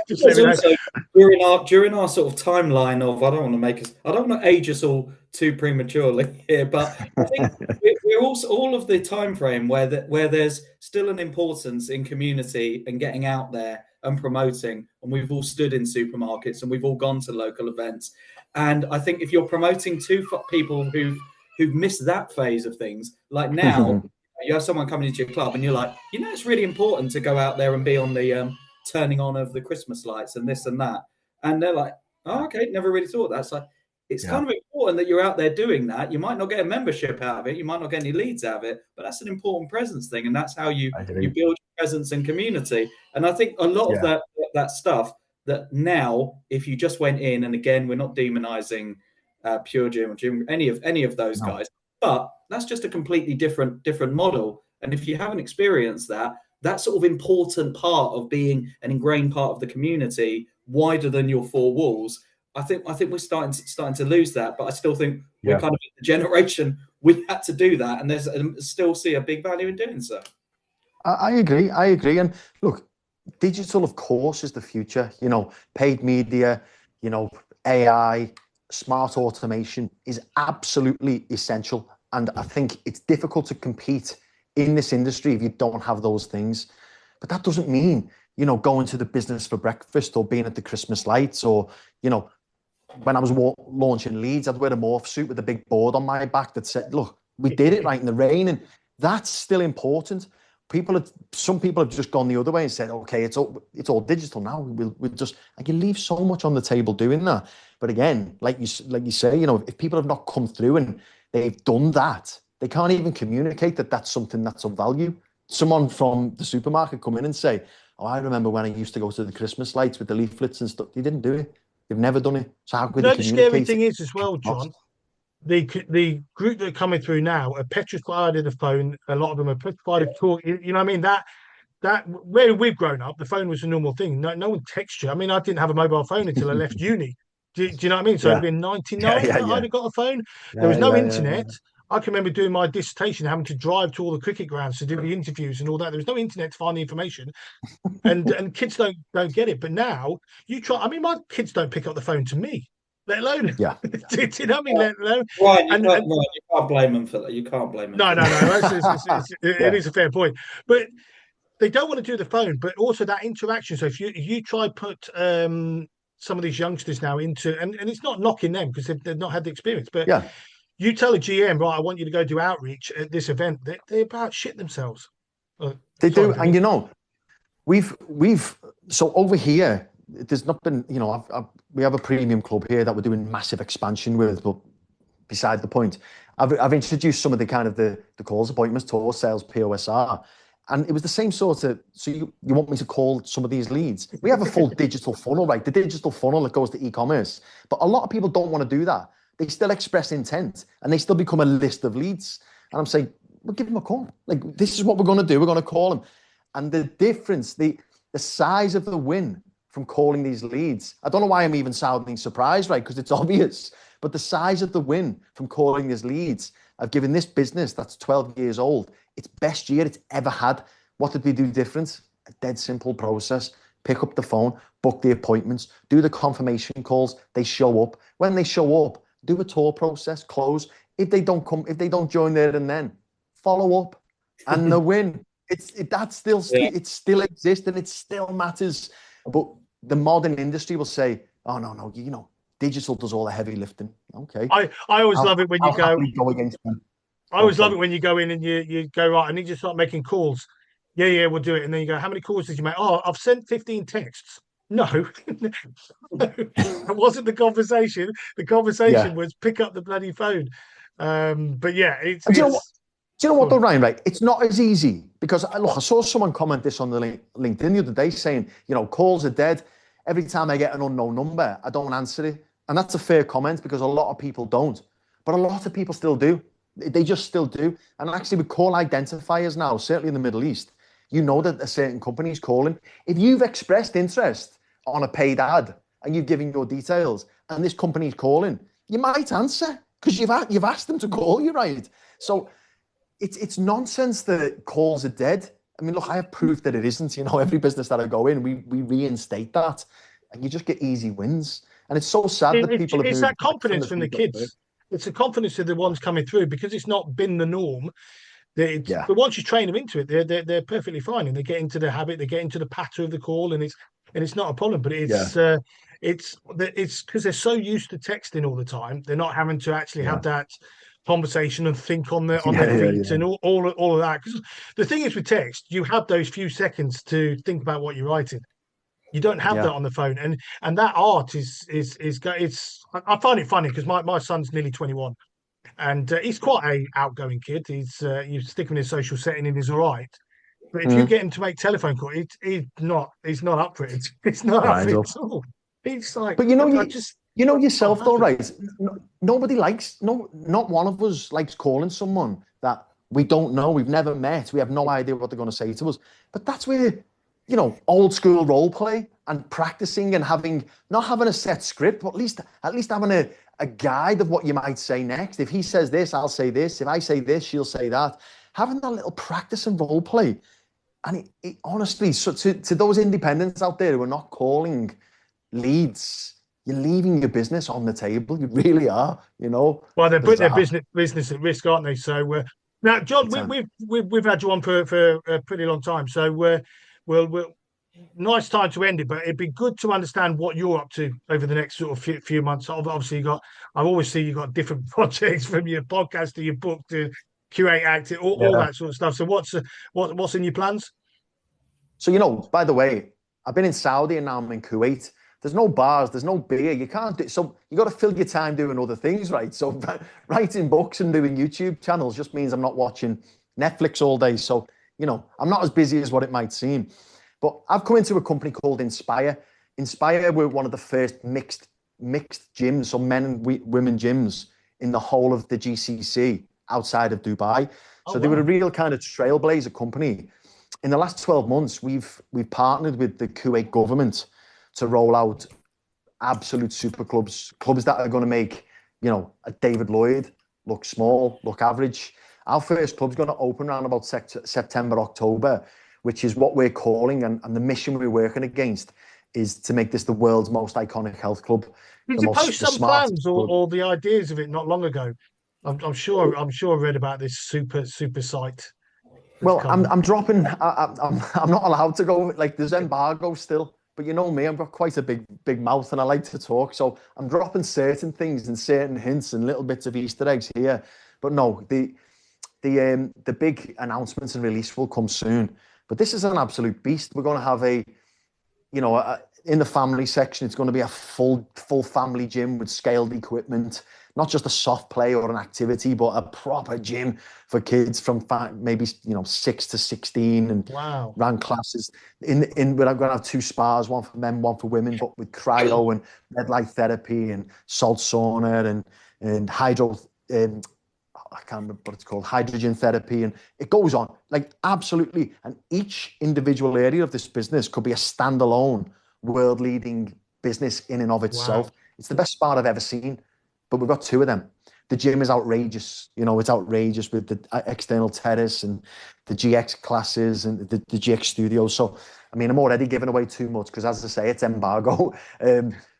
just let me know. Also, during our sort of timeline of, I don't want to age us all too prematurely here, but I think we're also all of the time frame where there's still an importance in community and getting out there and promoting, and we've all stood in supermarkets and we've all gone to local events, and I think if you're promoting to people who've missed that phase of things, like now. You have someone coming into your club and you're like, it's really important to go out there and be on the turning on of the Christmas lights and this and that. And they're like, oh, okay, never really thought that. So it's kind of important that you're out there doing that. You might not get a membership out of it. You might not get any leads out of it, but that's an important presence thing. And that's how you build presence and community. And I think a lot of that stuff that now, if you just went in, and again, we're not demonizing Pure Gym or Gym, any of those guys, but that's just a completely different model. And if you haven't experienced that sort of important part of being an ingrained part of the community, wider than your four walls, I think we're starting to lose that. But I still think we're kind of the generation we had to do that, and there's still see a big value in doing so. I agree. And look, digital, of course, is the future. You know, paid media, you know, AI, smart automation is absolutely essential. And I think it's difficult to compete in this industry if you don't have those things. But that doesn't mean, going to the business for breakfast or being at the Christmas lights, or, when I was launching leads, I'd wear a morph suit with a big board on my back that said, look, we did it right in the rain. And that's still important. Some people have just gone the other way and said, okay, it's all digital now. We'll just, like, you leave so much on the table doing that. But again, like you say, if people have not come through and they've done that, they can't even communicate that that's something that's of value. Someone from the supermarket come in and say, oh, I remember when I used to go to the Christmas lights with the leaflets and stuff. They didn't do it. They've never done it. So how could they communicate? The scary thing is as well, John, the group that are coming through now are petrified of the phone. A lot of them are petrified of talking. You know what I mean? That where we've grown up, the phone was a normal thing. No one texts you. I mean, I didn't have a mobile phone until I left uni. Do you know what I mean? So it'd been 99 that I'd have got a phone. There was no internet. I can remember doing my dissertation, having to drive to all the cricket grounds to do the interviews and all that. There was no internet to find the information, and kids don't get it. But now you try. I mean, my kids don't pick up the phone to me, let alone. Do you know what I mean? Let alone. Right, you can't blame them for that. You can't blame them. No. It is a fair point, but they don't want to do the phone. But also that interaction. So if you try put some of these youngsters now into, and it's not knocking them because they've not had the experience, but you tell a GM, right, I want you to go do outreach at this event, they about shit themselves. They do. And we've so over here, there's not been, we have a premium club here that we're doing massive expansion with, but beside the point, I've introduced some of the kind of the calls, appointments, tour sales, POSR. And it was the same sort of, so you want me to call some of these leads? We have a full digital funnel, right? The digital funnel that goes to e-commerce. But a lot of people don't want to do that. They still express intent and they still become a list of leads. And I'm saying, well, give them a call. Like, this is what we're going to do. We're going to call them. And the difference, the size of the win from calling these leads, I don't know why I'm even sounding surprised, right? Because it's obvious. But the size of the win from calling these leads, I've given this business that's 12 years old its best year it's ever had. What did we do different? A dead simple process. Pick up the phone, book the appointments, do the confirmation calls. They show up. When they show up, do a tour process, close. If they don't come, if they don't join there and then, follow up and the win. It still exists and it still matters. But the modern industry will say, oh, no, digital does all the heavy lifting. Okay. I always love it when you go against them. I always love it when you go in and you go, right, I need you to start making calls. Yeah, we'll do it. And then you go, how many calls did you make? Oh, I've sent 15 texts. No, that wasn't the conversation. The conversation was pick up the bloody phone. But yeah, do you know what though, Ryan, right? It's not as easy because I saw someone comment this on the LinkedIn the other day saying, calls are dead. Every time I get an unknown number, I don't answer it. And that's a fair comment because a lot of people don't. But a lot of people still do. They just still do. And actually with call identifiers now, certainly in the Middle East, you know that a certain company is calling. If you've expressed interest on a paid ad and you've given your details and this company is calling, you might answer because you've asked them to call you, right? So it's nonsense that calls are dead. I mean, look, I have proof that it isn't. You know, every business that I go in, we reinstate that, and you just get easy wins. And it's so sad that people have It's moved that confidence from the kids. It's the confidence of the ones coming through because it's not been the norm. Yeah. But once you train them into it, they're perfectly fine, and they get into the habit, they get into the pattern of the call, and it's not a problem. But it's because they're so used to texting all the time, they're not having to actually have that conversation and think on their feet and all of that. Because the thing is with text, you have those few seconds to think about what you're writing. You don't have that on the phone, and that art is I find it funny because my son's nearly 21, and he's quite a outgoing kid. You stick him in a social setting and he's all right. But if you get him to make telephone call, he's not up for it. It's not up for it at all. He's like, but you know yourself though, right? Nobody likes not one of us likes calling someone that we don't know, we've never met, we have no idea what they're going to say to us. But that's where, you know, old school role play and practicing and not having a set script, but at least having a guide of what you might say next. If he says this, I'll say this. If I say this, she'll say that. Having that little practice and role play. And it honestly, so to those independents out there who are not calling leads, you're leaving your business on the table. You really are, you know. Well, they're putting their business at risk, aren't they? So now, John, we've had you on for a pretty long time. So we'll nice time to end it, but it'd be good to understand what you're up to over the next sort of few months. Obviously, I always see you've got different projects from your podcast to your book to Kuwait Active, all that sort of stuff. So what's in your plans? So, you know, by the way, I've been in Saudi and now I'm in Kuwait. There's no bars, there's no beer. You can't do so. You got to fill your time doing other things, right? So writing books and doing YouTube channels just means I'm not watching Netflix all day. So, you know, I'm not as busy as what it might seem. But I've come into a company called Inspire. Inspire, we're one of the first mixed gyms, so men and women gyms in the whole of the GCC outside of Dubai. So they were a real kind of trailblazer company. In the last 12 months, we've partnered with the Kuwait government to roll out absolute super clubs that are going to make, you know, a David Lloyd look small, look average. Our first club's going to open around about September, October, which is what we're calling, and the mission we're working against is to make this the world's most iconic health club. Did you post some plans or the ideas of it not long ago? I'm sure I read about this super site. Well, I'm dropping. I'm not allowed to go. Like, there's embargo still, but you know me, I've got quite a big mouth and I like to talk. So I'm dropping certain things and certain hints and little bits of Easter eggs here. But no, the big announcements and release will come soon. But this is an absolute beast. We're going to have in the family section, it's going to be a full family gym with scaled equipment, not just a soft play or an activity, but a proper gym for kids from maybe 6 to 16 and run classes. We're going to have 2 spas, one for men, one for women, but with cryo and red light therapy and salt sauna and hydro. I can't remember what it's called, hydrogen therapy, and it goes on, like, absolutely. And each individual area of this business could be a standalone world-leading business in and of itself. It's the best spa I've ever seen, but we've got 2 of them. The gym is outrageous. You know, it's outrageous with the external terrace and the GX classes and the GX studios. So, I mean, I'm already giving away too much because, as I say, it's embargo.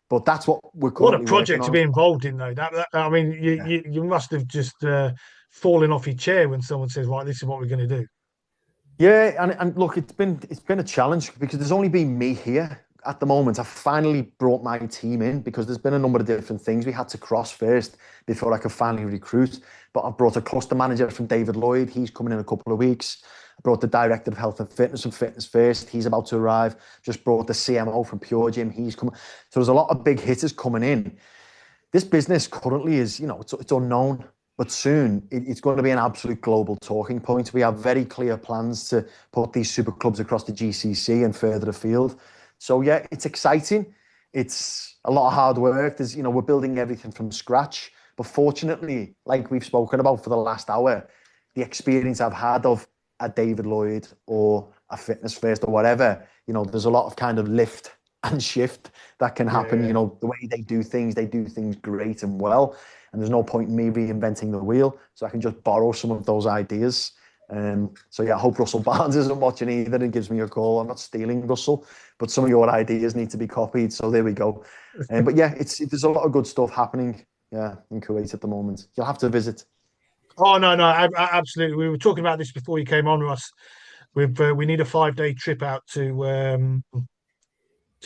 But that's what we're currently What a project to be involved in, though. I mean, you must have just fallen off your chair when someone says, "Right, this is what we're going to do." Yeah, and look, it's been a challenge because there's only been me here at the moment. I finally brought my team in because there's been a number of different things we had to cross first before I could finally recruit. But I brought a cluster manager from David Lloyd. He's coming in a couple of weeks. I brought the director of health and fitness from Fitness First. He's about to arrive. Just brought the CMO from Pure Gym. He's coming. So there's a lot of big hitters coming in. This business currently is, it's unknown, but soon it's going to be an absolute global talking point. We have very clear plans to put these super clubs across the GCC and further afield. So yeah, it's exciting. It's a lot of hard work. We're building everything from scratch, But fortunately, like we've spoken about for the last hour, the experience I've had of a David Lloyd or a Fitness First or whatever, you know, there's a lot of kind of lift and shift that can happen. Yeah. You know, the way they do things great and well. And there's no point in me reinventing the wheel. So I can just borrow some of those ideas. So yeah, I hope Russell Barnes isn't watching either and gives me a call. I'm not stealing, Russell, but some of your ideas need to be copied. So there we go. But yeah, there's a lot of good stuff happening. Yeah, in Kuwait at the moment. You'll have to visit. Oh no, absolutely. We were talking about this before you came on, Russ. We need a 5-day trip out to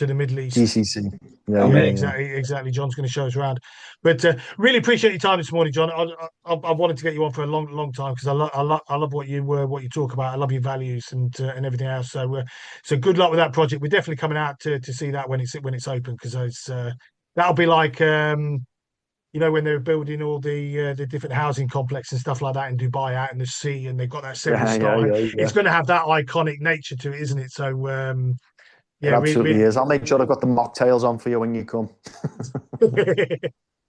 the Middle East. GCC. Yeah, exactly. John's going to show us around. But really appreciate your time this morning, John. I wanted to get you on for a long time because I love what you talk about. I love your values and everything else. So good luck with that project. We're definitely coming out to see that when it's open because that'll be like when they're building all the different housing complex and stuff like that in Dubai out in the sea, and they've got that seven sky. It's going to have that iconic nature to it, isn't it? So. Yeah, it absolutely is. I'll make sure I've got the mocktails on for you when you come.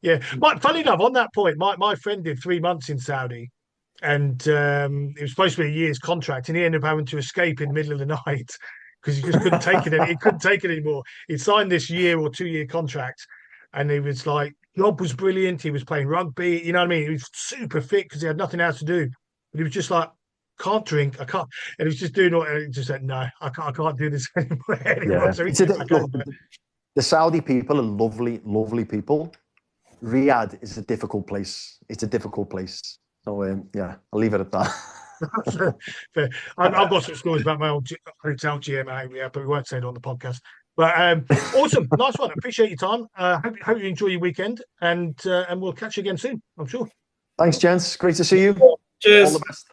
Yeah. Funny enough, on that point, my friend did 3 months in Saudi, and it was supposed to be a year's contract, and he ended up having to escape in the middle of the night because he just couldn't take it. He couldn't take it anymore. He signed this year or 2-year contract, and he was like, job was brilliant. He was playing rugby. You know what I mean? He was super fit because he had nothing else to do. But he was just like, can't drink, I can't, and he's just doing all. And he just said, "No, I can't do this anymore." Yeah. So the Saudi people are lovely people. Riyadh is a difficult place. It's a difficult place. So yeah, I'll leave it at that. Fair. I've got some stories about my old hotel GM, yeah, but we won't say it on the podcast. But awesome, nice one. Appreciate your time. Hope you enjoy your weekend, and we'll catch you again soon, I'm sure. Thanks, gents. Great to see you. Cheers. All the best.